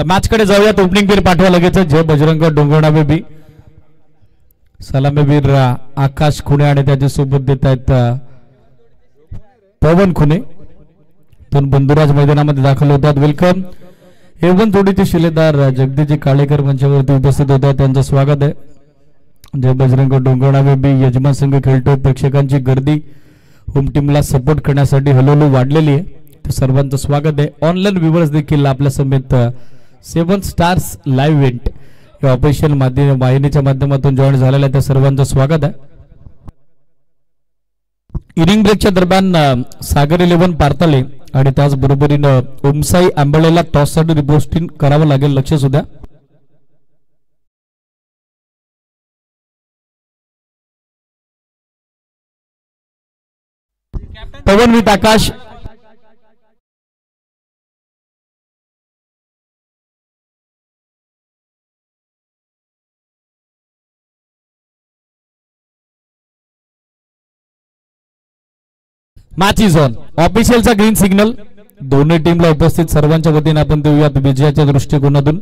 Match कडे जाऊयात. Opening पेर पाठवा लगेच. जय बजरंग डोंगरडा बेबी, सलामीवीर आकाश खुणे आणि त्याच्या सोबत देत आहेत पवन खुणे. दोन बंधुराज मैदानामध्ये दाखल होतात. वेलकम. एवन जोडीचे शिलेदार जगदीजी काळेकर मंचावरती उपस्थित होते, त्यांचं स्वागत आहे. जय बजरंग डोंगरडा बेबी यजमान संघ खेळतोय. प्रेक्षकांची गर्दी होम टीमला सपोर्ट करण्यासाठी हळूहळू वाढलेली आहे, तर सर्वांचं स्वागत आहे. ऑनलाईन व्ह्यूअर्स देखील आपल्या समेत 7 स्टार्स लाईव्ह इव्हेंट या ऑफिशियल वाहिनीच्या माध्यमातून जॉईन झालेल्या त्या सर्वांचं स्वागत आहे. इनिंग ब्रेकच्या दरम्यान सागर 11 पारताले आणि त्याचबरोबरीनं ओमसाई आंबळेला टॉससाठी रिपोस्टिंग करावं लागेल, लक्ष सुद्धा. Pawan with Akash. Match is on. ऑफिशियलचा ग्रीन सिग्नल दोन्ही टीमला उपस्थित सर्वांच्या वतीने आपण देऊयात विजयाच्या दृष्टिकोनातून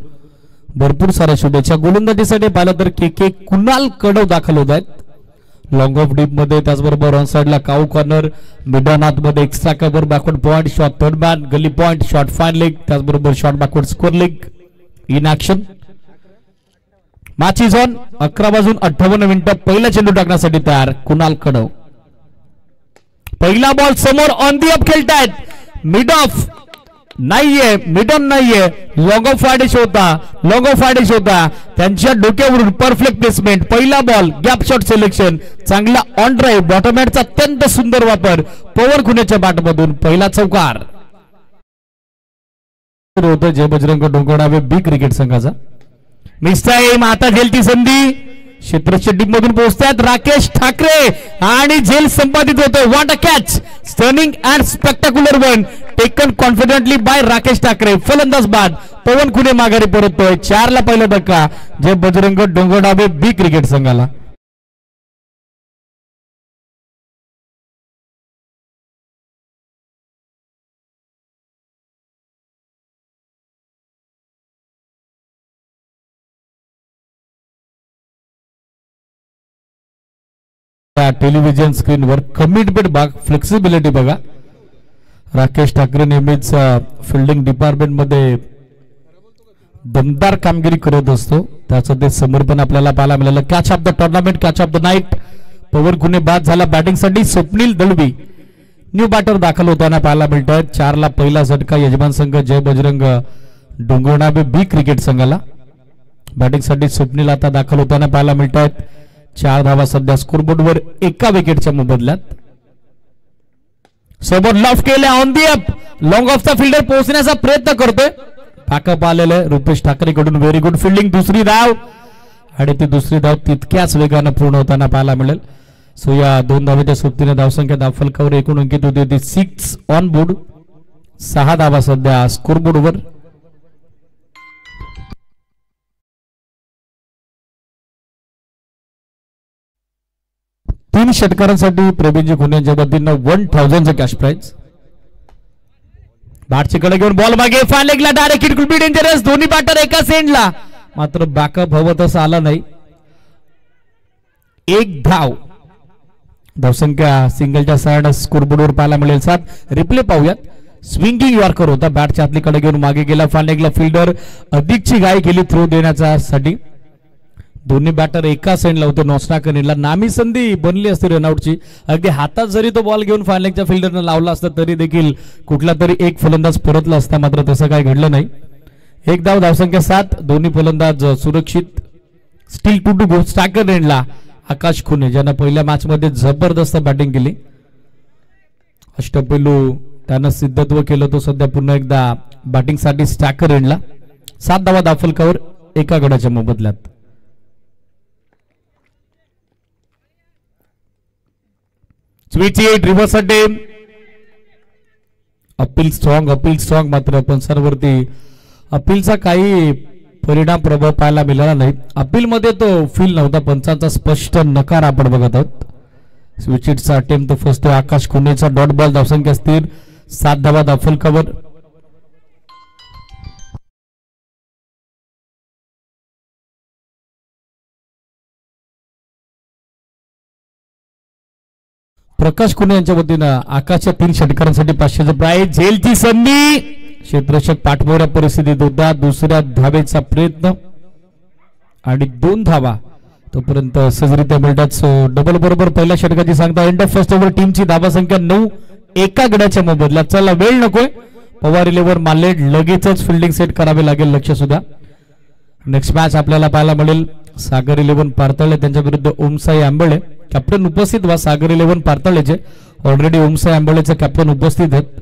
भरपूर साऱ्या शुभेच्छा. गोलंदाजीसाठी पाहिलं तर के कुणाल कडव दाखल होत आहेत लॉंग ऑफ डीप मध्ये, त्याचबरोबर ऑन साइडला काऊ कॉर्नर, मिडॉनाथ मध्ये extra cover, backward point, shot third man, गली पॉइंट, शॉट फाईन लेग, त्याचबरोबर shot backward score leg in action. Match is on. 11:58 पहिला चेंडू टाकण्यासाठी तयार कुणाल कडव. पहिला बॉल समोर ऑन दी अप खेळतायत. मिड ऑफ नाहीये, मिड ऑन नाहीये, लॉंग ऑफ फायडिश होता, लॉंग ऑफ फायडिश होता. त्यांच्या डोक्यावरून परफेक्ट प्लेसमेंट. पहिला बॉल गॅप शॉट सिलेक्शन, चांगला ऑन ड्राईव्ह, बॉटम हॅडचा अत्यंत सुंदर वापर पवन खुनेच्या बॅटमधून. पहिला चौकार होतं जय बजरंग डोंगरडा बी क्रिकेट संघाचा. Miss time. आता झेलती संधी क्षेत्ररक्षक टीम मधून पोहोचतात राकेश ठाकरे आणि झेल संपादित होतो. What a catch. Stunning and spectacular one taken confidently by Rakesh Thakare. फलंदाज बाद. पवन खुने माघारी परततोय. 4 ला पहिला धक्का जय बजरंग डोंगरडा बी क्रिकेट संघाला. टेलिव्हिजन स्क्रीनवर कमिटमेंट भाग, फ्लेक्सिबिलिटी बघा. राकेश ठाकरे नेहमीच फिल्डिंग डिपार्टमेंट मध्ये दमदार कामगिरी करत असतो, त्याचं ते समर्पण आपल्याला पाहायला मिळालं. Catch of the tournament, catch of the night. Pawan Khune बाद झाला. बॅटिंगसाठी स्वप्नील दळवी न्यू बॅटर दाखल होताना पाहायला मिळत आहेत. 4 ला पहिला झटका यजमान संघ जय बजरंग डोंगरडा बी क्रिकेट संघाला. बॅटिंगसाठी स्वप्नील आता दाखल होताना पाहायला मिळत आहेत. 4 धावा सध्या स्कोरबोर्डवर एका विकेटच्या मोबदल्यात. सोबत लॉफ केल्या ऑन दी अप, लॉंग ऑफचा फिल्डर पोहोचण्याचा प्रयत्न करतोय. बॅकअप आलेलं आहे रुपेश ठाकरे कडून. Very good fielding. दुसरी धाव आणि ती दुसरी धाव तितक्याच वेगानं पूर्ण होताना पाहायला मिळेल. सो या 2 धावेच्या सोबतीने धावसंख्या धावफलकावर एकूण अंकित होती ती 6 ऑन बोर्ड. 6 धावा सध्या स्कोरबोर्डवर. तीन षटकारांसाठी प्रवीणजी खुने यांच्या वतीनं 1000चं कॅश प्राइज. बॅटची कडे घेऊन बॉल मागे, फाईन लेगला direct. It could be dangerous. दोन्ही बॅटर एका सेंडला, मात्र बॅकअप हवं तसं आला नाही. 1 धाव. धावसंख्या सिंगलच्या साइड स्कोरबोर्डवर पाहायला मिळेल 7. रिप्ले पाहूयात. स्विंगिंग यॉर्कर होता, बॅटच्या आतली कडे घेऊन मागे गेला. फाईन लेगला फिल्डर अधिकची घाई केली थ्रो देण्यासाठी. दोन्ही बॅटर एका सेंडला होते. नॉस्टाकनीला नामी संधी बनली असती रनआउटची. अगदी हातात जरी तो बॉल घेऊन फायनलच्या फिल्डरनं लावला असता तरी देखील कुठला तरी एक फलंदाज परतला असता, मात्र तसं काय घडलं नाही. 1 धाव. धावसंख्या 7. दोन्ही फलंदाज सुरक्षित. Steel to go. स्टॅकर एंडला आकाश खुने ज्यानं पहिल्या मॅच मध्ये जबरदस्त बॅटिंग केली. अष्टपैलू त्यानं सिद्धत्व केलं. तो सध्या पुन्हा एकदा बॅटिंगसाठी स्टॅकर एंडला. 7 धावा धावफलकावर एका गडाच्या मोबदल्यात. स्वीट 8 रिव्हर्स अटेम. अपील स्ट्रॉंग, मात्र पंचांवरती अपीलचा काही परिणाम प्रभाव पाहायला मिळाला नाही. अपील मध्ये तो फील नव्हता. पंचांचा स्पष्ट नकार आपण बघत आहोत. स्विचिटचा अटेम्प्ट फर्स्ट आकाश खुनेचा डॉट बॉल. धावसंख्या स्थिर. 7 धावा धावफलकावर. प्रकाश कुणे यांच्या वतीनं आकाशच्या 3 षटकारांसाठी 500चं प्राइज. झेलची संधी, क्षेत्ररक्षक पाठमोऱ्या परिस्थितीत होता. दुसऱ्या धावेचा प्रयत्न आणि 2 धावा तोपर्यंत सहजरित्या मिळतात. सो डबल बरोबर पहिल्या षटकाची सांगता. End of first over. टीमची धावा संख्या 9, एका गड्याच्या मोबदल्यात. चला वेळ नकोय. पवार 11 मालेड लगेचच फिल्डिंग सेट करावे लागेल. लक्ष सुद्धा. नेक्स्ट मॅच आपल्याला पाहायला मिळेल सागर 11 पारतळे त्यांच्या विरुद्ध ओमसाई आंबळे. कॅप्टन उपस्थित व्हा. सागर 11 पारतळेचे ऑलरेडी ओमसाई आंबळेचे कॅप्टन उपस्थित आहेत.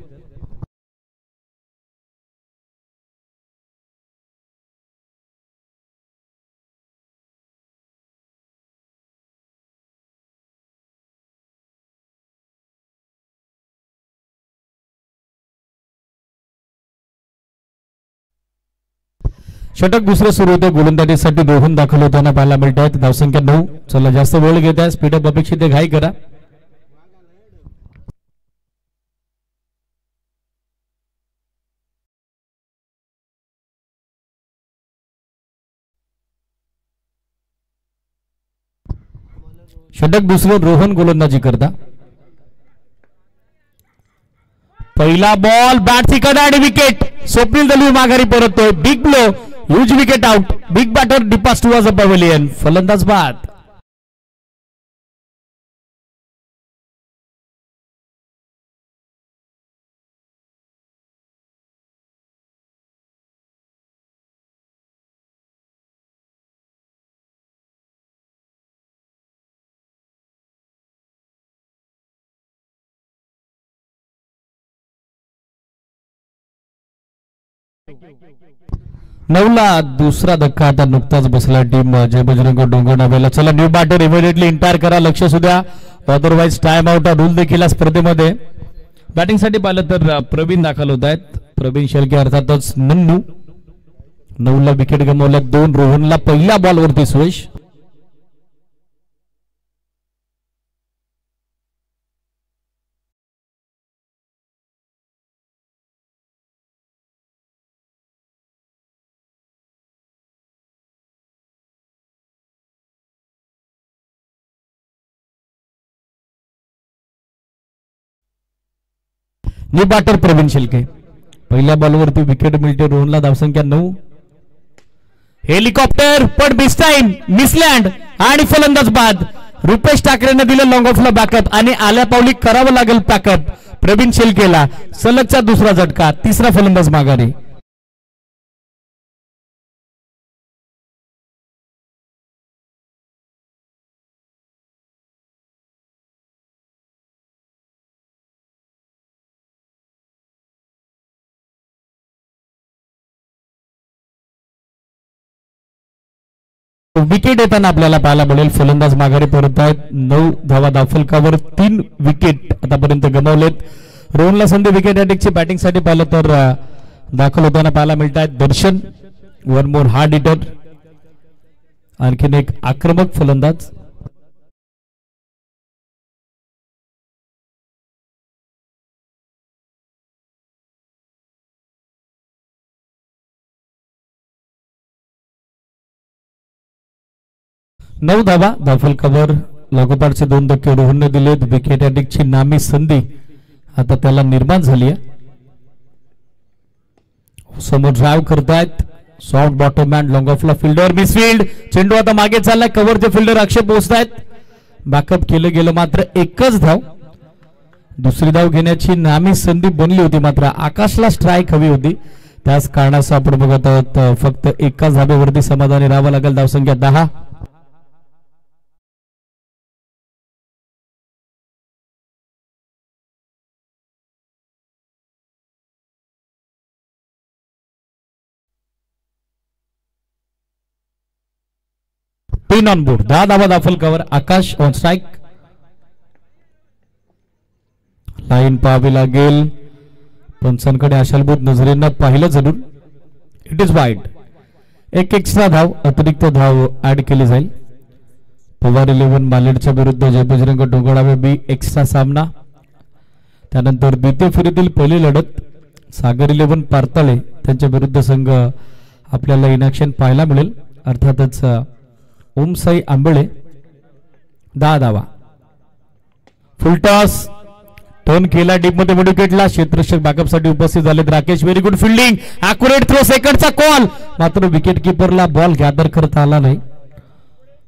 षटक दुसरे सुरू होते. गोलंदाजीसाठी रोहन दाखल होताना पाहायला मिळत आहेत. धावसंख्या 9. चला जास्त वेळ घेत आहे. स्पीडअप अपेक्षित आहे. घाई करा. षटक दुसरे. रोहन गोलंदाजी करता. पहिला बॉल बॅट सिकंड आणि विकेट. स्वप्नील दलवी माघारी परततोय. Big blow, huge wicket out. Big batter departs towards the pavilion. फलंदाज बाद. नवला दुसरा धक्का आता नुकताच बसला टीम जय बजरंग डोंगरनावेला. चला न्यू बॅटर इमिडिएटली इंटायर करा. लक्ष सुद्धा. अदरवाइज टाइम आउट रूल देखील स्पर्धेमध्ये. बॅटिंग साठी पाहिलं तर प्रवीण दाखल होत आहेत. प्रवीण शेळके अर्थातच नन्नू. 9ला विकेट गमावल्या. 2 रोहनला पहिल्या बॉलवरती सुयश. New batter Pravin Shelke. पहिल्या बॉलवरती विकेट मिळते. रोहनला धावसंख्या 9. हेलिकॉप्टर पण मिस टाइम, मिसलँड आणि फलंदाज बाद. रुपेश ठाकरेने दिलं लॉंग ऑफला बॅकअप आणि आल्या पावली करावं लागेल पॅकअप प्रवीण शेळकेला. सलगचा दुसरा झटका. तिसरा फलंदाज माघारी. विकेट येताना आपल्याला पाहायला मिळेल. फलंदाज माघारी परत आहेत. 9 धावा धावफलकावर. 3 विकेट आतापर्यंत गमावलेत. रोहनला संधी विकेट अटॅकची बॅटिंग साठी पाहिलं तर दाखल होताना पाहायला मिळत आहेत. दर्शन 1 मोर हार्ड हिटर. आणखीन एक आक्रमक फलंदाज. नऊ धावा धावफलकावर. लागोपाठचे 2 धक्के रोहनने दिलेत. विकेट अटॅकची नामी संधी आता त्याला निर्माण झाली आहे. समोर ड्राइव्ह करतायत. सॉफ्ट बॉटम मॅन लॉंग ऑफला फिल्डर मिसफिल्ड. चेंडू आता मागे चाललाय. कव्हरचे फिल्डर अक्षय पोहोचतायत. बॅकअप केलं गेलं मात्र एकच धाव. दुसरी धाव घेण्याची नामी संधी बनली होती मात्र आकाशला स्ट्राईक हवी होती. त्याच कारणासह आपण बघत आहोत फक्त एकाच धाब्यावरती समाधानी राहावं लागेल. धावसंख्या 10. Pin on board. 10 धावा धावफलकावर. आकाश ऑन स्ट्राईक. लाईन पाहावी लागेल. पंचांकडे आशालभूत नजरेनं पाहिलं जरूर. It is wide. एक एक्स्ट्रा धाव अतिरिक्त धाव ऍड केली जाईल. पवार 11 मालेडच्या विरुद्ध जय बजरंग डोंगरनावे बी एक्स्ट्रा सामना. त्यानंतर द्वितीय फेरीतील पहिली लढत सागर 11 पारतळे त्यांच्या विरुद्ध संघ आपल्याला इन ऍक्शन पाहायला मिळेल. अर्थातच ओमसाई आंबळे. 10 धावा. फुलटॉस टर्न केला डीप मध्ये विकेटला. क्षेत्ररक्षक बॅकअप साठी उपस्थित झाले Rakesh. Very good fielding. Accurate throw. सेकंडचा कॉल. मात्र विकेट किपरला बॉल गॅदर करता आला नाही.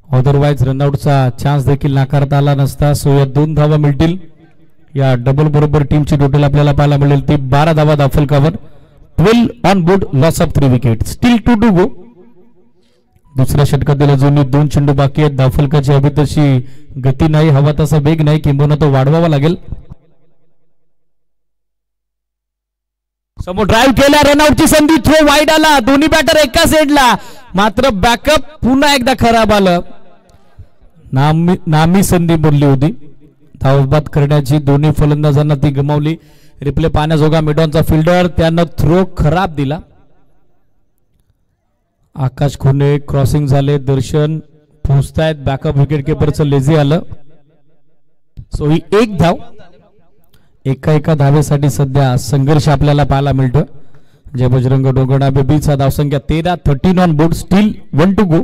अदरवाईज रनआउटचा चान्स देखील नाकारता आला नसता. सो या 2 धावा मिळतील. या डबल बरोबर टीमची टोटल आपल्याला पाहायला मिळेल ती 12 धावा दाफल cover. 12 on board. Loss of 3 wicket. Still 2 to go. दुसऱ्या षटकातील अजूनही 2 चेंडू बाकी आहेत. दाफलकाची हवी तशी गती नाही. हवा तसा वेग नाही. किंबहुना तो वाढवावा लागेल. समोर ड्राईव्ह केला. रनआउटची संधी. थ्रो वाईड आला. दोन्ही बॅटर एका साइडला. मात्र बॅकअप पुन्हा एकदा खराब आलं. नामी संधी बोलली होती धावबाद करण्याची. दोन्ही फलंदाजांना ती गमावली. रिप्ले पाहण्याजोगा मिडॉनचा फिल्डर. त्यानं थ्रो खराब दिला. आकाश खुने क्रॉसिंग झाले. दर्शन पोहोचतायत. बॅकअप विकेट किपरचं लेझी आलं. सो ही 1 धाव. एका धावेसाठी सध्या संघर्ष आपल्याला पाहायला मिळतो. जय बजरंग डोंगरनाबे बीचा धावसंख्या 13. 13 on board. Still 1 to go.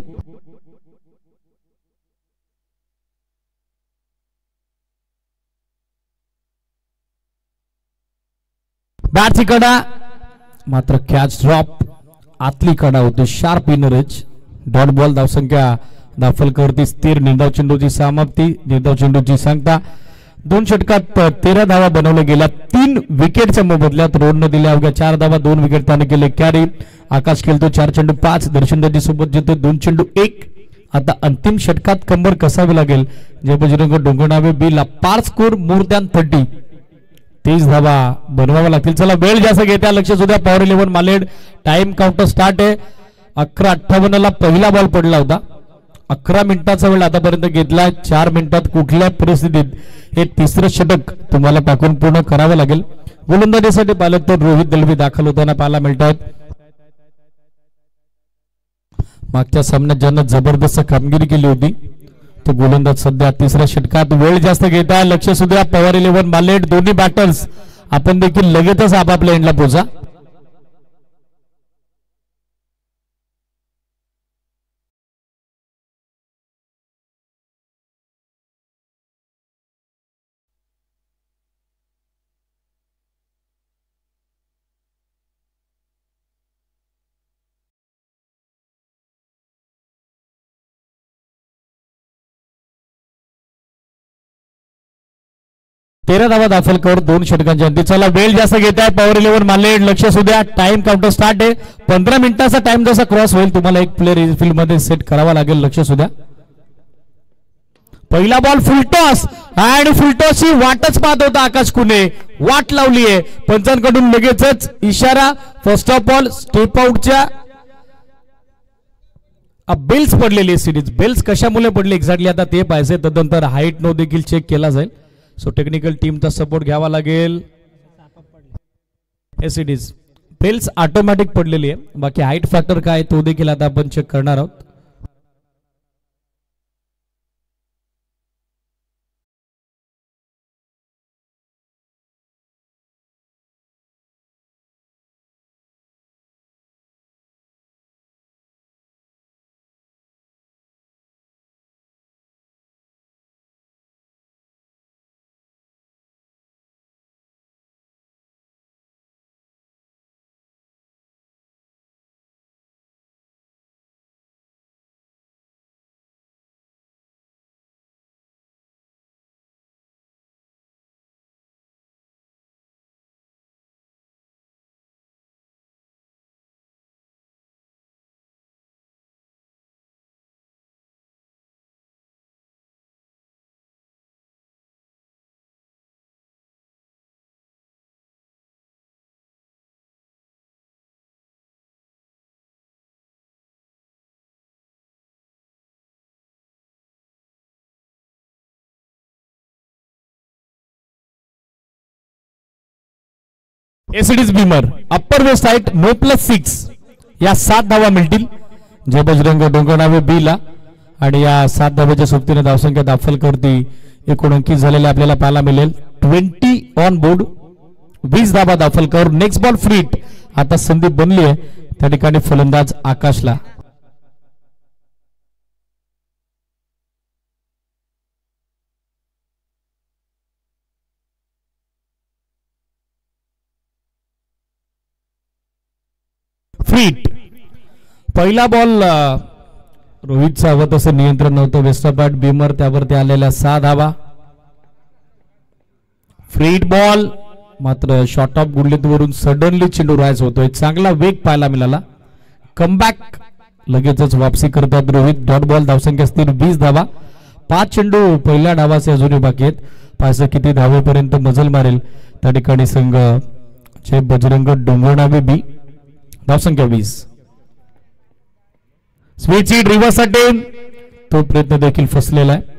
बॅटची कडा. मात्र कॅच ड्रॉप. आतली कडा होती. Sharp inner edge. Dot ball. धावसंख्या दाफलकरती स्थिर. निर्धाव चेंडूची समाप्ती. निर्धाव चेंडूची सांगता. 2 षटकात 13 धावा बनवल्या गेल्या. 3 विकेटच्या मोबदल्यात रोडनं दिल्या अवघ्या 4 धावा. 2 विकेट त्याने केले कॅरी. आकाश खेळतो 4 चेंडू 5. दर्शन दादी सोबत जितो 2 चेंडू 1. आता अंतिम षटकात कंबर कसावी लागेल जय बजरंग डोंगरनाबे बीला. पार स्कोर मोर दॅन 30. 30 धावा बनवाव्या लागतील. चला वेळ जास्त घेत्या. लक्ष सुद्धा पॉवर 11 मालेड. टाइम काउंटर स्टार्ट आहे. 11:58 ला पहिला बॉल पडला होता. 11 मिनिटाचा वेळ आतापर्यंत घेतला. 4 मिनिटात कुठल्या परिस्थितीत हे तिसरं षटक तुम्हाला टाकून पूर्ण करावं लागेल. गोलंदाजीसाठी पाहिलं तर रोहित दलवी दाखल होताना पाहायला मिळतात. मागच्या सामन्यात ज्यानं जबरदस्त कामगिरी केली होती तो गोलंदाज सध्या तिसऱ्या षटकात. वेळ जास्त घेता. लक्ष सुद्धा पॉवर 11 मालेट. दोन्ही बॅटर्स आपण देखील लगेचच आपापल्या एंडला पोहोचा. तेरा धावा दाखल कर 2 षटकांच्या अंती. चला वेळ जास्त घेत आहे. पॉवर 11 मालेड. लक्ष सुद्धा टाइम काउंटर स्टार्ट आहे. 15 मिनिटाचा टाइम जसा क्रॉस होईल तुम्हाला एक प्लेअर फील्ड मध्ये सेट करावा लागेल. लक्ष सुद्धा. पहिला बॉल फुलटॉस आणि फुलटॉसची वाटच पाहत होता आकाश कुने. वाट लावली आहे पंचांकडून. लगेचच इशारा. फर्स्ट ऑफ ऑल स्टेप आउटच्या बेल्स पडलेली सिरीज. बेल्स कशामुळे पडले एक्झॅक्टली आता ते पाहिजे. तदनंतर हाईट नो देखील चेक केला जाईल. सो टेक्निकल टीमचा सपोर्ट घ्यावा लागेल. एसिडीज बेल्स ऑटोमॅटिक पडलेली आहे. बाकी हाईट फॅक्टर काय तो देखील आता आपण चेक करणार आहोत. एसिडीज beamer upper waist height no +6 या 7 धावा मिळतील जय बजरंग डोंगरनावे बी ला. आणि या 7 धावेच्या सोबतीने धावसंख्या दाखल करती 19 अंकित झालेले आपल्याला पाहायला मिळेल. 20 ऑन बोर्ड. 20 धावा दाखल कर. Next ball free hit. आता संधी बनली आहे त्या ठिकाणी फलंदाज आकाशला. फीट. पहिला बॉल रोहितचं हवं तसं नियंत्रण नव्हतं. वेस्टरबॅट बीमर त्यावरती आलेल्या 6 धावा. फ्रीट बॉल मात्र शॉर्ट ऑफ गुडलितवरून सडनली चेंडू राईज होतोय. चांगला वेग पाहायला मिळाला. कमबॅक लगेचच वापसी करतात रोहित. Dot ball. धावसंख्या स्थिर 20 धावा. 5 चेंडू पहिल्या डावाचे अजूनही बाकी आहेत. पाहायचं किती धावेपर्यंत मजल मारेल त्या ठिकाणी संघ जे बजरंग डोंगरनावे बी. धावसंख्या 20. स्वीट सीट रिव्हर्स अटेम्प्ट, तो प्रयत्न देखील फसलेला आहे.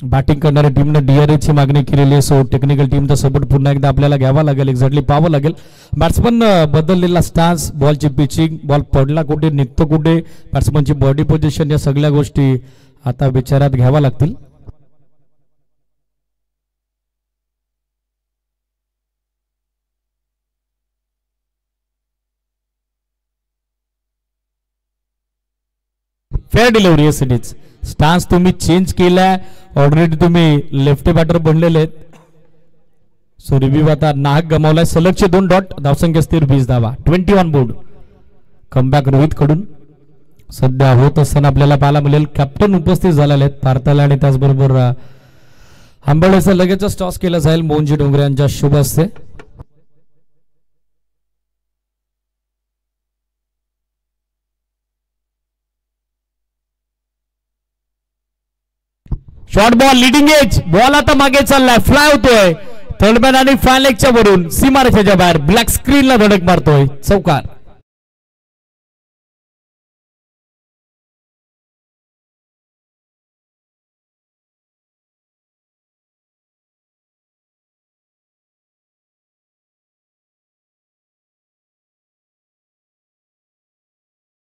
बॅटिंग करणाऱ्या टीमने डीआरएच ची मागणी केलेली आहे. सो टेक्निकल टीमचा सपोर्ट पुन्हा एकदा आपल्याला घ्यावा लागेल. एक्झॅक्टली पाहावं लागेल. बॅट्समन बदललेला स्टान्स, बॉलची पिचिंग, बॉल पडला कुठे, निघतो कुठे, बॅट्समनची बॉडी पोझिशन, या सगळ्या गोष्टी आता विचारात घ्याव्या लागतील. फेअर डिलिव्हरी आहे सिटीज. स्टान्स तुम्ही चेंज केलाय. ऑलरेडी तुम्ही लेफ्ट बॅटर बनलेले आहेत. सो रिव्ह्यू आता नाहक गमावलाय. सलगचे 2 डॉट. धावसंख्या स्थिर 20 धावा. 21 बोर्ड. कमबॅक रोहित कडून सध्या होत असताना आपल्याला पाहायला मिळेल. कॅप्टन उपस्थित झालेले आहेत पार्थला आणि त्याचबरोबर आंबळेचा लगेचच टॉस केला जाईल मोहनजी डोंगरे यांच्या शुभ हस्ते. Short ball leading edge. Ball आता मागे चाललाय. फ्लाय होतोय. थर्डमॅन आणि फायलेगच्या वरून सीमारेषेच्या बाहेर ब्लॅक स्क्रीनला धडक मारतोय. चौकार.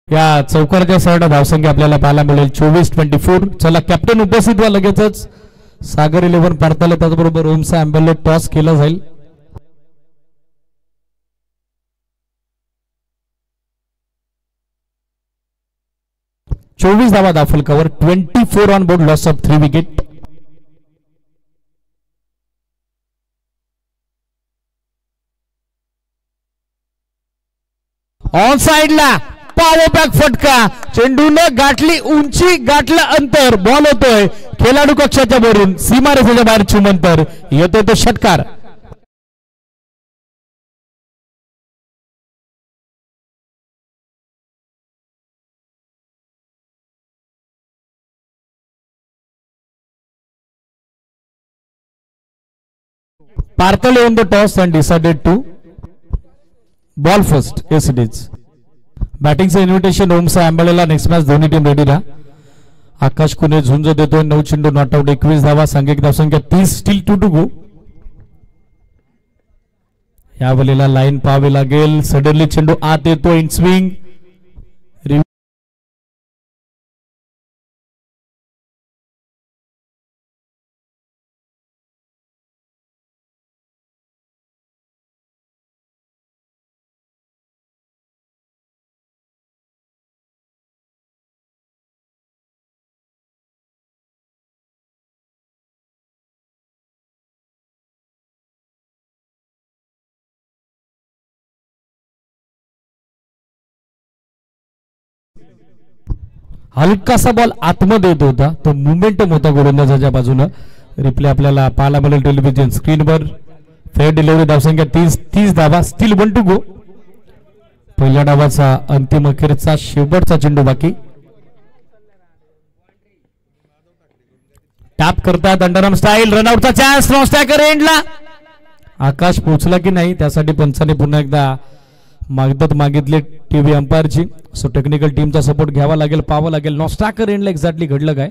या चौकारच्या सरळ धावसंख्या आपल्याला पाहायला मिळेल 24-24. चला कॅप्टन उपस्थित व्हा लगेचच. सागर 11 पार्थला त्याचबरोबर ओमसा आंबेले टॉस केला जाईल. चोवीस धावा दाखल cover. 24 on board. Loss of 3 wicket. On साइडला पॉवर बॅक फटका. चेंडूने गाठली उंची, गाठलं अंतर. बॉल होतोय खेळाडू कक्षाच्या वरून सीमारेषेच्या बाहेर चुमंतर. येतोय तो षटकार. Parthal won the toss and decided to ball first. Yes, it is. Batting चे इन्व्हिटेशन ओमसा आंबळेला. नेक्स्ट मॅच दोन्ही टीम रेडी राहा. आकाश कुने झुंज देतोय. 9 चेंडू नॉट आउट. 21 धावा. सांघिक धावसंख्या 30. Steel 2 to go. या वेळेला लाईन पाहावी लागेल. सडनली चेंडू आत येतो. In swing. हलकासा बॉल आतमध्ये येत होता. तो मोमेंटम होता गोलंदाजाच्या बाजूने. रिप्ले आपल्याला पाहायला मिळेल टेलिव्हिजन स्क्रीनवर. Fair delivery. धावसंख्या 30 धावा. Steel 1 to go. पहिल्या डावाचा अंतिम अखेरचा शेवटचा चेंडू बाकी. टॅप करतात अंडरआर्म स्टाईल. रनआउटचा चान्स. नॉस्टॅकर एंडला. आकाश पोहोचला की नाही त्यासाठी पंचाने पुन्हा एकदा मदत मागितली टीव्ही अंपायरची. सो टेक्निकल टीमचा सपोर्ट घ्यावा लागेल, पाहावं लागेल नॉस्टॅकर एंडला एक्झॅक्टली घडलं काय.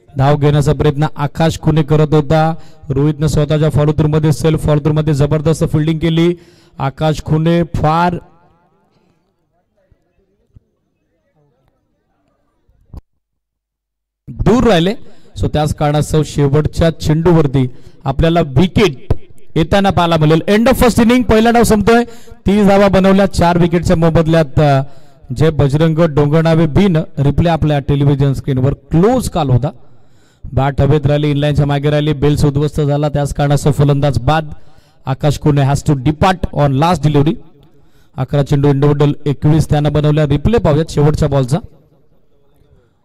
धाव घेण्याचा प्रयत्न आकाश खुने करत होता. रोहितने स्वतःच्या फॉलोथ्रू मध्ये सेल्फ फॉलोथ्रू मध्ये जबरदस्त फिल्डिंग केली. आकाश खुने फार दूर राहिले. सो त्याच कारणास्तव शेवटच्या चेंडूवरती आपल्याला विकेट येताना पाहायला मिळेल. End of first inning. पहिला डाव संपतोय. 30 धावा बनवल्या 4 विकेटच्या मोबदल्यात. जे बजरंग डोंगरनावे बीन. रिप्ले आपल्या टेलिव्हिजन स्क्रीनवर. क्लोज कॉल होता. बॅट हवेत राहिली. इनलाईनच्या मागे राहिली. बेल्स उद्ध्वस्त झाला. त्याच कारणास्तव फलंदाज बाद. Akash Kune has to depart on last delivery. 11 चेंडू इंडिव्हिज्युअल 21 त्यानं बनवल्या. रिप्ले पाहूयात शेवटच्या बॉलचा.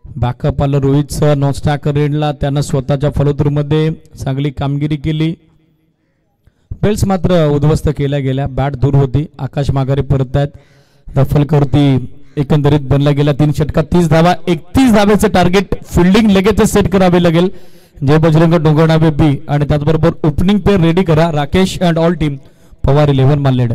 बॅकअप आलं रोहितचं. नॉन स्टॅकर रेडला त्यानं स्वतःच्या फॉलोथ्रूमध्ये चांगली कामगिरी केली. बेल्स मात्र उद्ध्वस्त केल्या गेल्या. बॅट दूर होती. आकाश माघारी परत आहेत. दफलकरती एकंदरीत बनला गेला 3 षटकात 30 धावा. 31 धावेचं टार्गेट फिल्डिंग लगेच सेट करावे लागेल. जय बजरंग डोंगरनावे बी आणि त्याचबरोबर ओपनिंग पेअर रेडी करा. Rakesh and all team Pawar 11 मानलेड.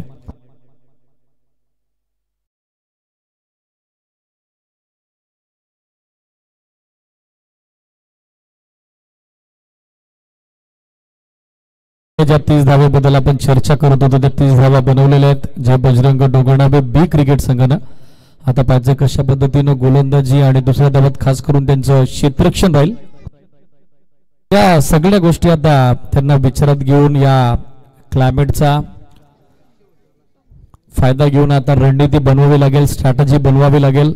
ज्या 30 धावेबद्दल आपण चर्चा करत होतो त्या 30 धावा बनवलेल्या आहेत जय बजरंग डोंगरनावे बी क्रिकेट संघानं. आता पाहिजे कशा पद्धतीनं गोलंदाजी आणि दुसऱ्या धावात खास करून त्यांचं क्षेत्ररक्षण राहील. या सगळ्या गोष्टी आता त्यांना विचारात घेऊन या क्लायमेटचा फायदा घेऊन आता रणनीती बनवावी लागेल. स्ट्रॅटेजी बनवावी लागेल.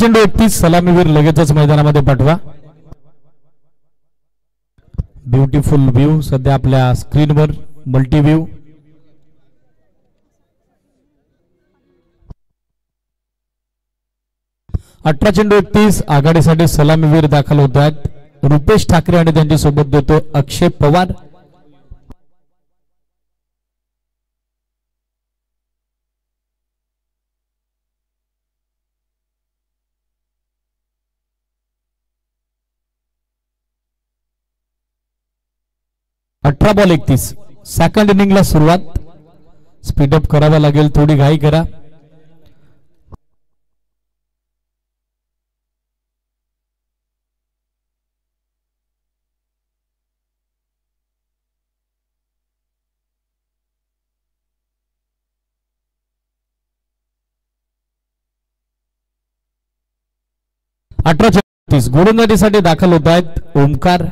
चेंडू 31 सलामीवीर लगेचच मैदानामध्ये पाठवा. ब्युटिफुल व्ह्यू सध्या आपल्या स्क्रीनवर मल्टी व्ह्यू. चेंडू 31 आघाडीसाठी सलामीवीर दाखल होत आहेत. रुपेश ठाकरे आणि त्यांच्या सोबत देतो अक्षय पवार. बॉल 31 सेकंड इनिंगला सुरुवात. स्पीडअप करावा लागेल. थोडी घाई करा. गोलंदाजीसाठी दाखल होत आहेत ओमकार.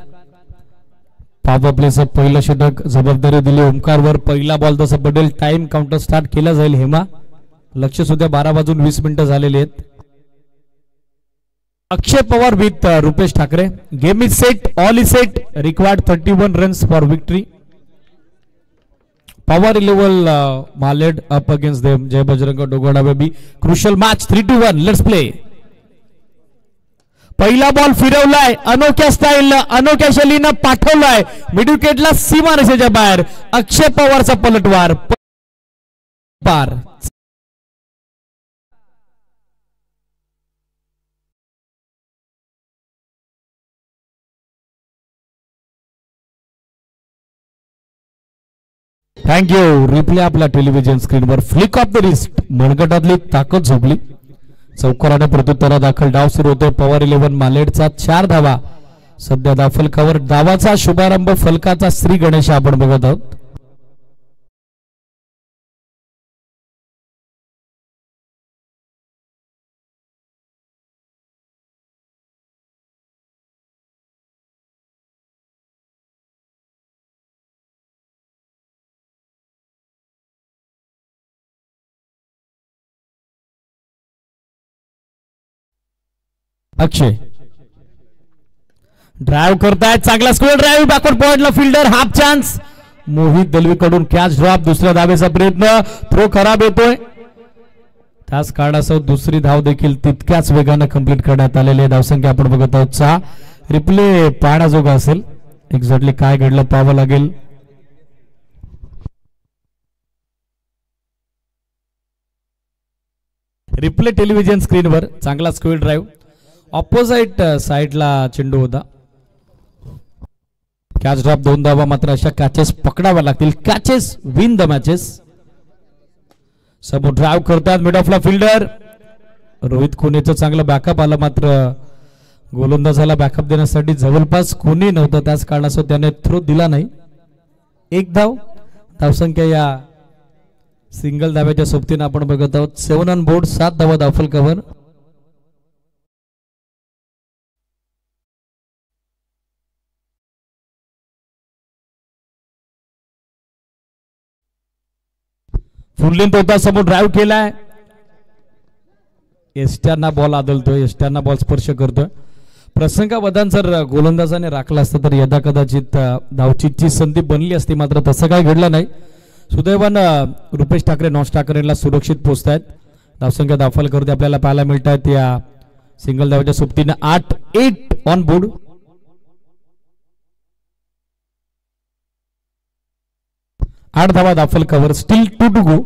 पॉवर प्लेचं पहिलं षटक जबाबदारी दिली ओमकारवर. पहिला बॉल जसा बदल टाइम काउंटर स्टार्ट केला जाईल. हेमा लक्ष सुद्धा 12:20 झालेले आहेत. Akshay Pawar with Rupesh Thakare. Game is set. All is set. Required 31 runs for victory. Power 11 Malad up against them Jai Bajrang Dongarnave B. Crucial match 3-1. Let's play. पहिला बॉल फिरवलाय. अनोख्या स्टाईलनं अनोख्या शैलीनं पाठवलाय मिड विकेटला सीमारेषेच्या बाहेर. अक्षय पवारचा पलटवार पार. थँक्यू. रिप्ले आपल्या टेलिव्हिजन स्क्रीनवर. Flick of the wrist. मनगटातली ताकद झोपली. चौकाराने प्रत्युत्तरा दाखल. डाव सुरू होतोय. पवार 11 मालेडचा 4 धावा सध्या दाफलकावर. डावाचा शुभारंभ फलकाचा श्री गणेश आपण बघत आहोत. अक्षय ड्राइव्ह करतायत. चांगला स्क्वेअर ड्राइव्ह. बॅकवर्ड पॉइंटला फिल्डर. Half chance. मोहित दलवीकडून कॅच ड्रॉप. दुसऱ्या धावेचा प्रयत्न. थ्रो खराब येतोय. त्याच कारणासह दुसरी धाव देखील तितक्याच वेगानं कंप्लीट करण्यात आलेली आहे. धावसंख्या आपण बघत आहोत 6. रिप्ले पाहण्याजोगा असेल. एक्झॅक्टली काय घडलं पाहावं लागेल. रिप्ले टेलिव्हिजन स्क्रीनवर. चांगला स्क्वेअर ड्राइव्ह. ऑपोजिट साइडला चेंडू होता. कॅच ड्रॉप 2 धावा. मात्र अशा कॅचेस पकडाव्या लागतील. Catches win the matches. समोर ड्राइव्ह करतात मिड ऑफला फिल्डर. रोहित खुनेचं चांगलं बॅकअप आलं. मात्र गोलंदाजाला बॅकअप देण्यासाठी जवळपास कोणी नव्हतं. त्याच कारणासह त्याने थ्रो दिला नाही. 1 धाव. धावसंख्या या सिंगल धाव्याच्या सोबतीने आपण बघत आहोत. 7 ऑन बोर्ड. 7 धावा दाखल कव्हर. फुल लेंथ होता, समोर ड्राईव्ह केलाय, एस्ट्यांना बॉल आदळतोय, एस्ट्यांना बॉल स्पर्श करतोय. प्रसंगावधान जर गोलंदाजाने राखला असतं तर यदा कदाचित धावचीतची संधी बनली असती, मात्र तसं काय घडलं नाही. सुदैवानं रुपेश ठाकरे नॉन ठाकरेला सुरक्षित पोहोचतायत. धावसंख्या दाखल करते आपल्याला पाहायला मिळत आहेत या सिंगल धावाच्या सोबतीनं 8 ऑन बोर्ड. आठ धावा दाखल cover, still 2 to go.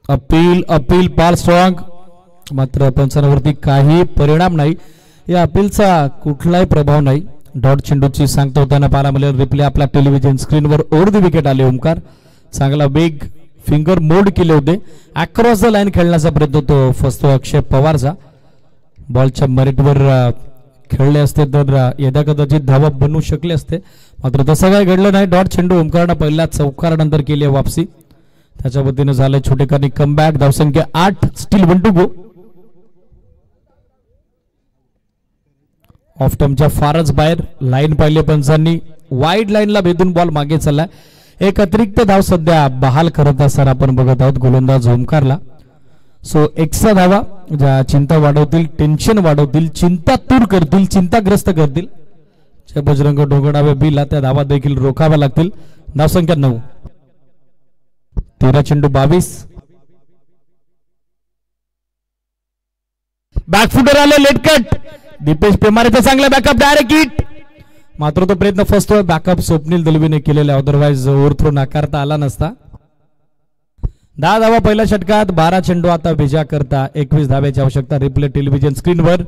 Appeal पाल स्ट्रॉंग, मात्र पंचांवरती काही परिणाम नाही. या अपीलचा कुठलाही प्रभाव नाही. डॉट चेंडूची सांगता होताना पाहायला मिळेल. रिप्ले आपल्या टेलिव्हिजन स्क्रीनवर ओव्हर द विकेट आले. ओमकार चांगला वेग, फिंगर मोल्ड केले होते. अक्रॉस द लाईन खेळण्याचा प्रयत्न तो फसतो अक्षय पवारचा. बॉलच्या मेरिटवर खेळले असते तर यदा कदाचित धावा बनवू शकले असते, मात्र तसं काय घडलं नाही. डॉट चेंडू ओमकारनं पहिल्या चौकारानंतर केली वापसी. त्याच्या वतीनं झालंय छोटेखानी कमबॅक. धावसंख्या 8, स्टील 1 टू गो. ऑफ टर्मच्या फारच बाहेर लाईन पाहिले पंचांनी. वाईड लाईनला भेदून बॉल मागे चाललाय. एक अतिरिक्त धाव सध्या बहाल करत असताना आपण बघत आहोत गोलंदाज ओमकारला. सो एक्स्ट्रा धावा ज्या चिंता वाढवतील, टेन्शन वाढवतील, चिंता दूर करतील, चिंताग्रस्त करतील, जे बजरंग डोंगरडावे बीला त्या धावा देखील रोखाव्या लागतील. धावसंख्या 9. 13 चेंडू 22. बॅकफुटर आले, लेट कट. दीपेश पेमारेचा चांगला बॅकअप, डायरेक्ट हिट, मात्र तो प्रयत्न फसतोय. बॅकअप स्वप्नील दलवीने केलेला, अदरवाइज ओव्हरथ्रो नाकारता आला नसता. 10 धावा पहिल्या षटकात. 12 चेंडू आता विजया करता 21 धाव्याची आवश्यकता. रिप्ले टेलिव्हिजन स्क्रीनवर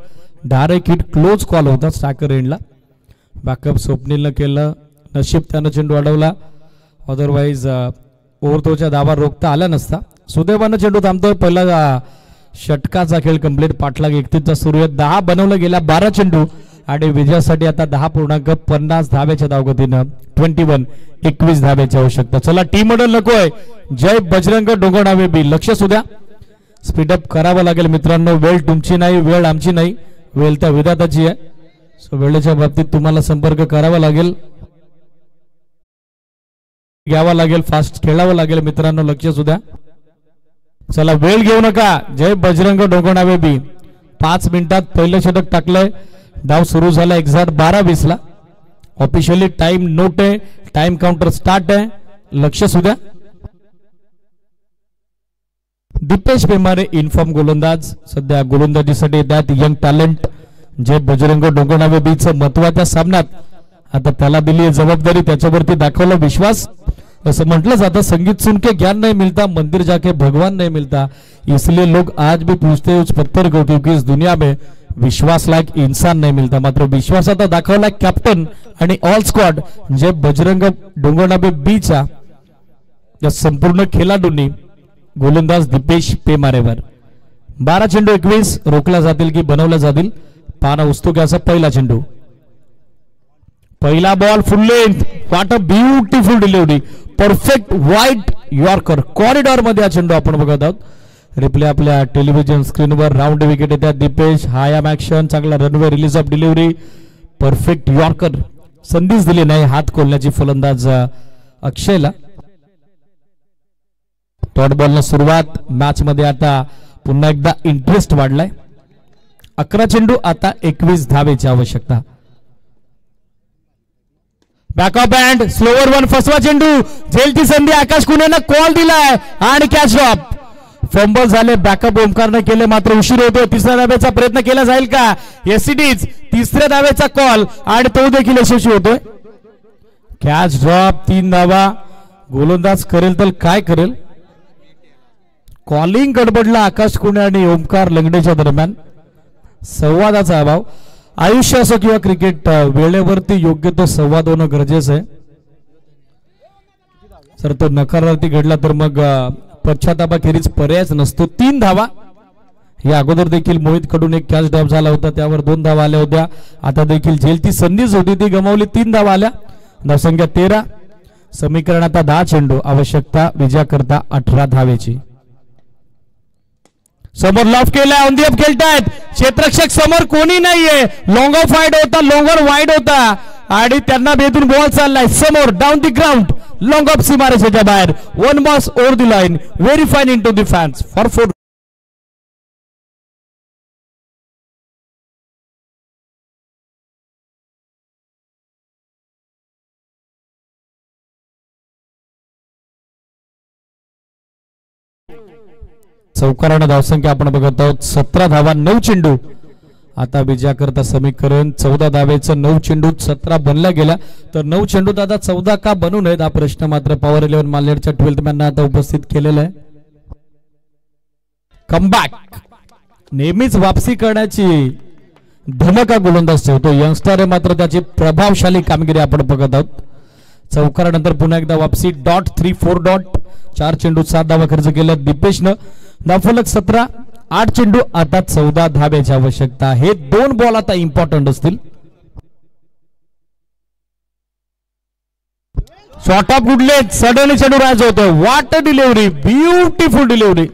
डायरेक्ट हिट, क्लोज कॉल होता स्ट्रायकर एंडला. बॅकअप स्वप्नीलनं केलं, नशीब त्यानं चेंडू अडवला, अदरवाइज ओव्हरथ्रोच्या धावा रोखता आला नसता. सुदैवानं चेंडू थांबतोय. पहिला षटकाचा खेळ कंप्लीट. पाठलाग 31चा सुरू आहे. 10 बनवलं गेला, 12 चेंडू आणि विजयासाठी आता 10.50 धाव्याच्या धावगतीनं 21 धाव्याची आवश्यकता. चला टीम मॉडेल नकोय. जय बजरंग डोंगरडावे बी. लक्ष सुद्धा स्पीडअप करावं लागेल मित्रांनो. वेळ तुमची नाही, वेळ आमची नाही, वेळ त्या विधाताची आहे. सो वेळेच्या बाबतीत तुम्हाला संपर्क करावा लागेल, घ्यावा लागेल, फास्ट खेळावं लागेल मित्रांनो. लक्ष सुद्धा. चला वेळ घेऊ नका. जय बजरंग डोंगरडावे बी. 5 मिनिटात पहिलं षटक टाकलंय. डाव सुरू झाला एक्झॅक्ट 12:20 ला. ऑफिशियली टाइम नोट आहे, टाइम काउंटर स्टार्ट आहे. लक्ष सुद्धा. दीपेश पेमारे इन्फॉर्म गोलंदाज सध्या गोलंदाजीसाठी त्यात यंग टॅलेंट. जय बजरंग डोंगरडावे बीचं महत्वाच्या सामन्यात आता त्याला दिली जबाबदारी, त्याच्यावरती दाखवला विश्वास. असं म्हटलं जातं, संगीत सुन के ज्ञान नहीं मिलता, मंदिर जाके भगवान नहीं मिलता, इसलिए लोग आज भी पूछते उस पत्थर को क्योंकि इस दुनिया में विश्वास लायक इंसान नहीं मिलता. मात्र विश्वास आता दाखवला कॅप्टन आणि ऑल स्क्वॉड जे बजरंग डोंगरडावे बीच्या या संपूर्ण खेळाडूंनी गोलंदाज दीपेश पेमारेवर. 12 चेंडू 21 रोखला जातील की बनवल्या जातील. पाना उस्तुक्याचा पहिला चेंडू, पहिला ball full length. What a beautiful delivery, perfect white yorker. Corridor मध्ये हा चेंडू आपण बघत आहोत. रिप्ले आपल्या टेलिव्हिजन स्क्रीनवर. राऊंड विकेट येतात. दीपेश हायाम ऍक्शन, चांगला runway, release of delivery, perfect yorker. संधीच दिली नाही हात खोलण्याची फलंदाज अक्षयला. डॉट बॉलनं सुरुवात. मॅच मध्ये आता पुन्हा एकदा इंटरेस्ट वाढलाय. 11 चेंडू आता 21 धावेची आवश्यकता. बॅकअप हँड, स्लोवर वन, फसवा चेंडू, झेलची संधी. आकाश कुनेनं कॉल दिलाय आणि कॅच ड्रॉप. फंबल झाले. बॅकअप ओमकारने केले, मात्र उशीर होतो. तिसऱ्या धावेचा प्रयत्न केला जाईल का? एससीडीज तिसऱ्या धावेचा कॉल आणि तो देखील यशस्वी होतोय. Catch drop. 3 धावा. गोलंदाज करेल तर काय करेल? कॉलिंग गडबडला आकाश कुणे आणि ओमकार लंगडेच्या दरम्यान. संवादाचा अभाव. आयुष्य असो किंवा क्रिकेट, वेळेवरती योग्य तो संवाद होणं गरजेचं आहे. जर तो नकारार्थी घडला तर मग पश्चातापाखेरीज पर्यायच नसतो. 3 धावा. या अगोदर देखील मोहित कडून एक कॅच ड्रॉप झाला होता, त्यावर 2 धावा आल्या होत्या. आता देखील झेलची संधीच होती, ती गमावली. 3 धावा आल्या. धावसंख्या 13. समीकरण आता 10 चेंडू. आवश्यकता विजया करता 18 धावेची. समोर लॉफ केलाय, ऑन दी अप खेळतायत, क्षेत्ररक्षक समोर कोणी नाहीये, लॉंगर फाईट होता, लॉंगर वाईड होता आणि त्यांना भेदून बॉल चाललाय समोर down the ground, long off सीमारेषेच्या बाहेर, one bounce over the line, very fine in to the fans for 4. चौकारानं धावसंख्या आपण बघत आहोत 17 धावा 9 चेंडू. आता विजयाकरता समीकरण 14 धावेचं 9 चेंडूत 17 बनला गेला, तर 9 चेंडूत आता 14 का बनू नयेत हा प्रश्न मात्र पॉवर 11 मालेडच्या 12th मॅननं आता उपस्थित केलेला आहे. कमबॅक नेहमीच वापसी करण्याची धमक हा गोलंदाज ठेवतो, यंगस्टर आहे मात्र त्याची प्रभावशाली कामगिरी आपण बघत आहोत. चौकारानंतर पुन्हा एकदा वापसी डॉट 3-4 डॉट, 4 चेंडूत 7 धावा खर्च केल्या दीपेशनं. धावफलक 17, 8 चेंडू आता 14 धाब्याची आवश्यकता. हे 2 बॉल आता इम्पॉर्टंट असतील. शॉर्ट ऑफ गुडले सडनली चेंडू राज होतोय, what a delivery, beautiful delivery.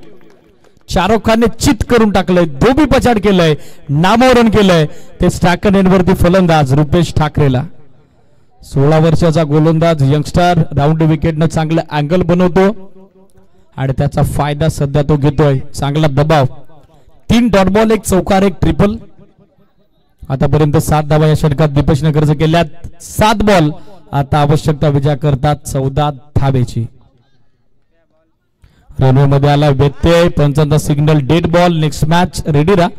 Shahrukh खानने चित करून टाकलंय, धोबी पछाड केलंय, नामोरन केलंय ते स्टॅकर एंडवरती फलंदाज रुपेश ठाकरेला. 16 वर्षाचा गोलंदाज यंगस्टर राऊंड विकेटनं चांगलं अँगल बनवतो आणि त्याचा फायदा सध्या तो घेतोय. चांगला दबाव, 3 डॉट बॉल, 1 चौकार, 1 ट्रिपल. आतापर्यंत 7 धावा या षटकात दीपेशने खर्च केल्यात. 7 बॉल आता आवश्यकता विजया करतात 14 धावेची. रेल्वेमध्ये आला व्यत्यय, पंचांचा signal, dead ball. Next match ready राहा.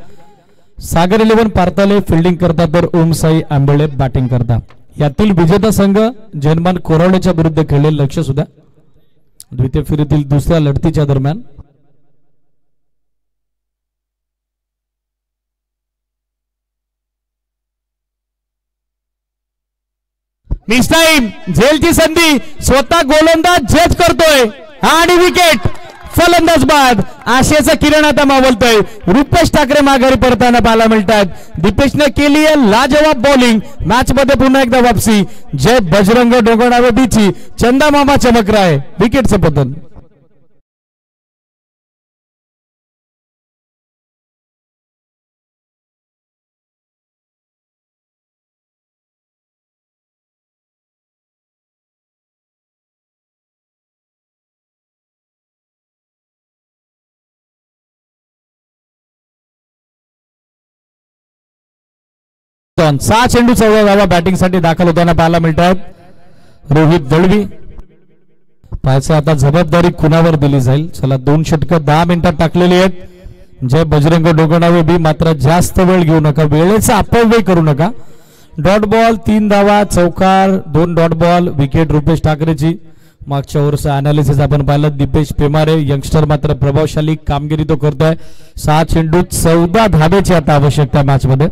सागर 11 पारताले फिल्डिंग करतात तर ओमसाई आंबळे बॅटिंग करतात. यातील विजेता संघ जयमान कोरावलेच्या विरुद्ध खेळले. लक्ष सुद्धा द्वितीय फेरीतील दुसऱ्या लढतीच्या दरम्यान मिस टाइम, झेलची संधी, स्वतः गोलंदाज झेल करतोय आणि विकेट. फलंदाज बाद, आशेचा किरण आता मावलतोय. रुपेश ठाकरे माघारी परताना पाहायला मिळतात. दीपेशने केली आहे लाजवाब बॉलिंग. मॅच मध्ये पुन्हा एकदा वापसी. जय बजरंग डोंगरनावेची चंदा मामा चमक आहे. विकेटचं पतन. ऑन 6 चेंडू 14 धावा बॅटिंग साठी दाखल होताना पाहायला मिळतात. रोहित दळवी पाहायचं आता जबाबदारी कुणावर दिली जाईल. चला 2 षटकं 10 मिनिटात टाकलेली आहेत. जय बजरंग डोंगरनावे बी मात्र जास्त वेळ घेऊ नका, वेळेचा अपव्यय करू नका. डॉट बॉल 3 धावा, चौकार 2 डॉट बॉल, विकेट रुपेश ठाकरेची. मागच्या ओव्हरचं अनालिसिस आपण पाहिलं. दीपेश पेमारे यंगस्टर मात्र प्रभावशाली कामगिरी तो करतोय. 6 चेंडू 14 धाब्याची आता आवश्यकता मॅच मध्ये.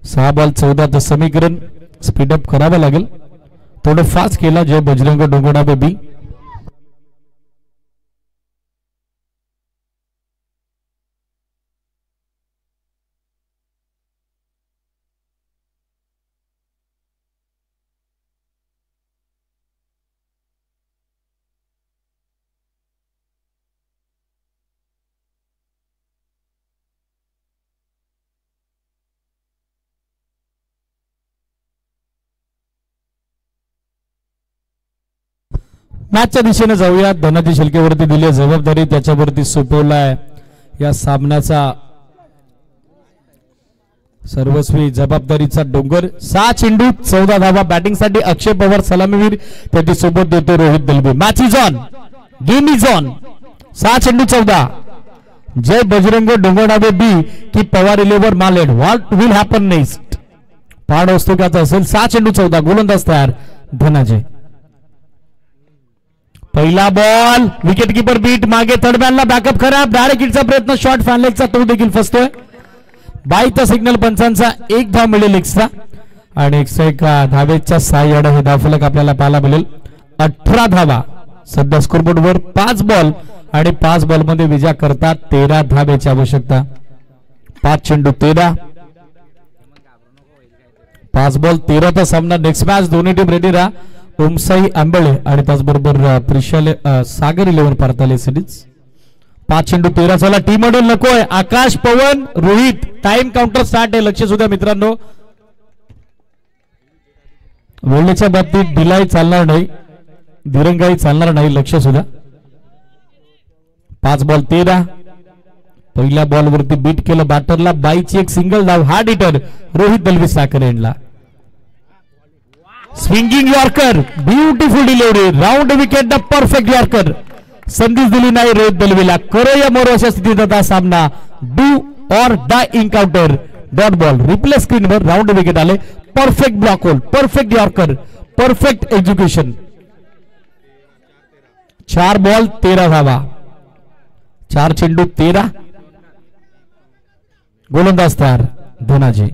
6 बॉल 14चं समीकरण स्पीडअप करावं लागेल. थोडं फास्ट केला जय बजरंग डोंगरनावे बी. मॅचच्या दिशेने जाऊया. धनाजी शिलकेवरती दिली जबाबदारी, त्याच्यावरती सोपवलाय या सामन्याचा सर्वस्वी जबाबदारीचा डोंगर. 6 चेंडू 14 धावा बॅटिंग साठी अक्षय पवार सलामीवीर, त्याची सोबत देतो Rohit Dalvi. Match is on, game is on. 6 चेंडू 14. जय बजरंग डोंगरनावे बी की Pawar 11 Malad, what will happen next. पाड वस्तू काय असेल. 6 चेंडू 14, गोलंदाज तयार धनाजी. पहिला बॉल, विकेट कीपर बीट, मागे थर्ड मॅनला बॅकअप खराब, डायरेक्ट हिटचा प्रयत्न, शॉट फॅनलेगचा तो देखील फसतोय. 22 सिग्नल पंचांचा 1 धाव मिळेल एक्स्ट्रा आणि 101 धावेच्या 6 यार्ड हे धावफलक आपल्याला पाहायला मिळेल. 18 धावा सध्या स्कोरबोर्डवर. 5 बॉल आणि 5 बॉल मध्ये विजय करतात 13 धावेची आवश्यकता. 5 चेंडू 13, 5 बॉल 13चा सामना. नेक्स्ट मॅच दोन्ही टीम रेडी राहा. ओमसाई आंबळे आणि त्याचबरोबर सागर 11 पारताले सिरीज. 5 चेंडू 13 झाला. टीम मॉडेल नकोय. आकाश, पवन, रोहित. टाइम काउंटर स्टार्ट आहे. लक्ष सुद्धा मित्रांनो, वेळेच्या बाबतीत दिलाई चालणार नाही, दिरंगाई चालणार नाही. लक्ष सुद्धा. 5 बॉल 13. पहिल्या बॉल वरती बीट केलं बॅटरला. बाईची एक सिंगल धाव. हार्ड हिटर रोहित दलवी साखर एंडला. Swinging yorker, beautiful delivery, round wicket, the perfect yorker. संधीच दिली नाही रोहित दलवीला. करो या मोरो अशा स्थितीत आता सामना. Do or die encounter. Dot ball. Replay स्क्रीनवर राऊंड विकेट आले. Perfect block whole, perfect yorker, perfect execution. 4 ball 13 धावा. 4 चेंडू 13. गोलंदाज तयार धनाजी.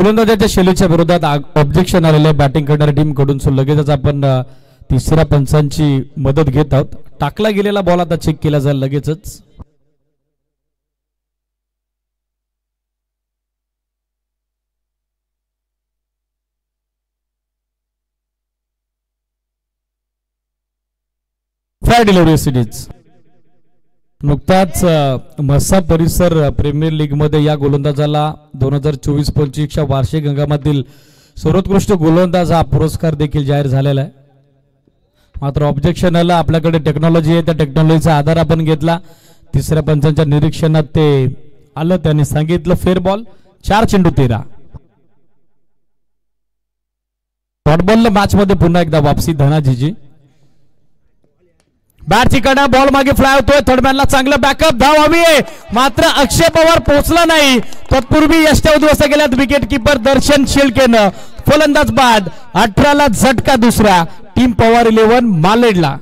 गोलंदाजाच्या शैलीच्या विरोधात ऑब्जेक्शन आलेल्या बॅटिंग करणाऱ्या टीम कडून. सो लगेचच आपण तिसऱ्या पंचांची मदत घेत आहोत. टाकला गेलेला बॉल आता चेक केला जाईल लगेचच. Fair delivery series. नुकताच म्हसा परिसर प्रीमियर लीग मध्ये या गोलंदाजाला 2024-25च्या वार्षिक हंगामातील सर्वोत्कृष्ट गोलंदाज हा पुरस्कार देखील जाहीर झालेला आहे. मात्र ऑब्जेक्शन आलं. आपल्याकडे टेक्नॉलॉजी आहे, त्या टेक्नॉलॉजीचा आधार आपण घेतला. तिसऱ्या पंचांच्या निरीक्षणात ते आलं. त्यांनी सांगितलं फेअर बॉल. 4 चेंडू 13. डॉट बॉल मॅच मध्ये पुन्हा एकदा वापसी धनाजीची. बॅटची कडा, बॉल मागे फ्लाय होतोय. थर्डमॅनला चांगलं बॅकअप. धाव हवी आहे, मात्र अक्षय पवार पोहोचला नाही. तत्पूर्वी यष्ट्या उद्ध्वस्त केल्यात विकेट किपर दर्शन शेळकेनं. फलंदाज बाद. 18ला झटका दुसरा. टीम पवार 11 मालेडला.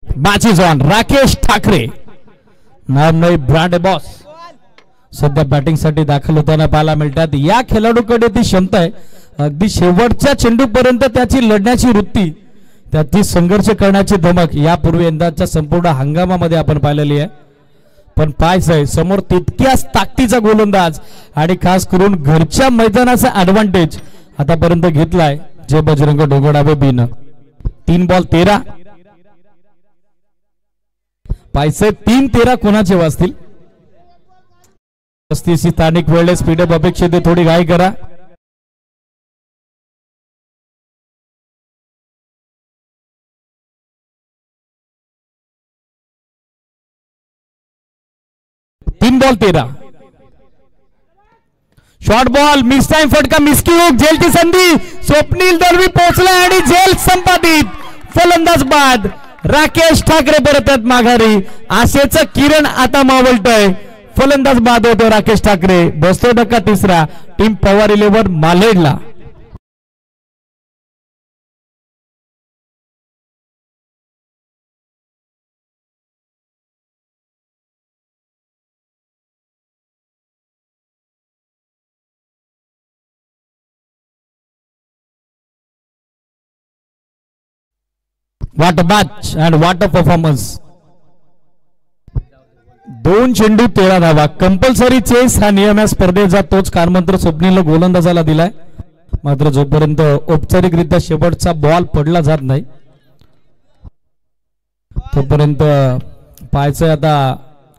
Match is on. Rakesh Thakare नाम नाही, ब्रँड बॉस सध्या बॅटिंग साठी दाखल होताना पाहायला मिळतात. या खेळाडूकडे ती क्षमता आहे, अगदी शेवटच्या चेंडूपर्यंत त्याची लढण्याची वृत्ती, त्याची संघर्ष करण्याची धमक यापूर्वी यंदाच्या संपूर्ण हंगामामध्ये आपण पाहिलेली आहे. पण पाहायचं आहे समोर तितक्याच ताकदीचा गोलंदाज आणि खास करून घरच्या मैदानाचा ऍडव्हान्टेज आतापर्यंत घेतलाय जे बजरंग डोंगडावे बीन. 3 बॉल 13. पाहिजे 3-13 कोणाचे वाजतील. 35 स्थानिक वेळे स्पीडअप अपेक्षित आहे, थोडी घाई करा. तीन ball 13. Short ball, miss time, फटका, मिसकी हुक, झेलची संधी. स्वप्नील दळवी पोहोचला आणि झेल संपादित. फलंदाज बाद. राकेश ठाकरे परत आहेत माघारी. आशेचं किरण आता मावळतोय. फलंदाज बाद होतो राकेश ठाकरे. बसतो धक्का तिसरा. Team Pawar 11 मालेडला. What a match and what a performance. 2 चेंडू 13 धावा. कंपल्सरी चेस हा नियम या स्पर्धेचा. तोच कारमंत्र स्वप्नील गोलंदाजाला दिलाय. मात्र जोपर्यंत औपचारिकरित्या शेवटचा बॉल पडला जात नाही तोपर्यंत पाहायचं आता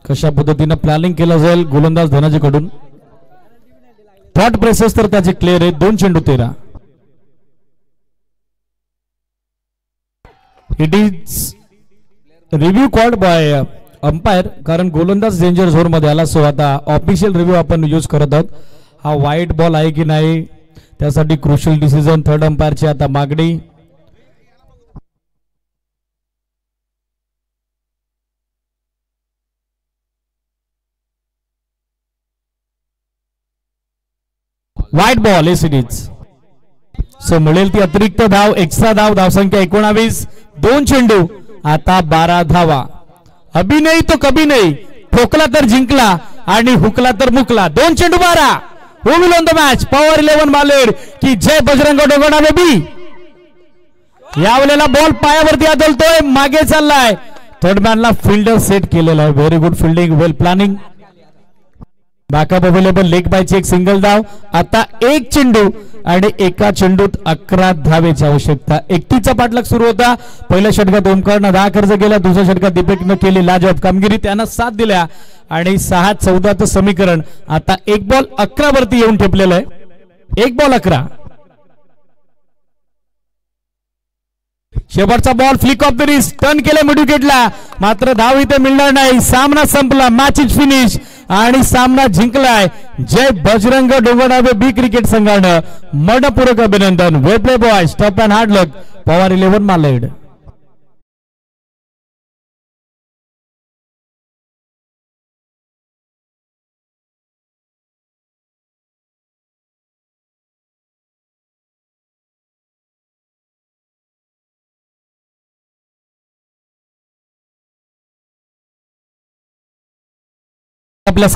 कशा पद्धतीने प्लॅनिंग केलं जाईल गोलंदाज धनाजीकडून. थॉट प्रेसेस तर त्याचे क्लिअर आहे. 2 चेंडू 13. It is review called by umpire, कारण गोलंदाज डेंजर झोन मध्ये आला. सो आता ऑफिशियल रिव्ह्यू आपण यूज करत आहोत. हा वाईट बॉल आहे की नाही त्यासाठी क्रुशियल डिसिजन थर्ड अंपायरची आता मागणी. वाईट बॉल हे सिरीज. सो मिळेल ती अतिरिक्त धाव, एक्स्ट्रा धाव. धावसंख्या 19. 2 चेंडू आता 12 धावा. अभी नाही तो कभी नाही. ठोकला तर जिंकला आणि हुकला तर मुकला. 2 चेंडू 12. Who will win the match? Power 11 Maled की जय बजरंग डोंगरनावे बी. यावेळेला बॉल पायावरती आदळतोय, मागे चाललाय. थर्ड मॅनला फिल्डर सेट केलेला आहे. Very good fielding, well planning. Backup available. Leg बायची एक सिंगल धाव. आता एक चेंडू आणि एका चेंडूत 11 धावेची आवश्यकता. 31चा पाठलाग सुरू होता. पहिल्या षटकात ओमकारनं 10 खर्च केला. दुसऱ्या षटकात दीपकनं केली लाजवाब कामगिरी. त्यानं 7 दिल्या आणि 6-14चं समीकरण आता एक बॉल 11 वरती येऊन ठेपलेलं आहे. एक बॉल 11. शेवटचा ball flick of the wrist turn केले मिड विकेटला, मात्र धाव इथे मिळणार नाही. सामना संपला. मॅच इज फिनिश आणि सामना जिंकलाय जय बजरंग डोंगरनावे बी क्रिकेट संघानं. मनपूर्वक अभिनंदन. Well play boys. Top and hard luck. Power 11 मालेड. आपल्या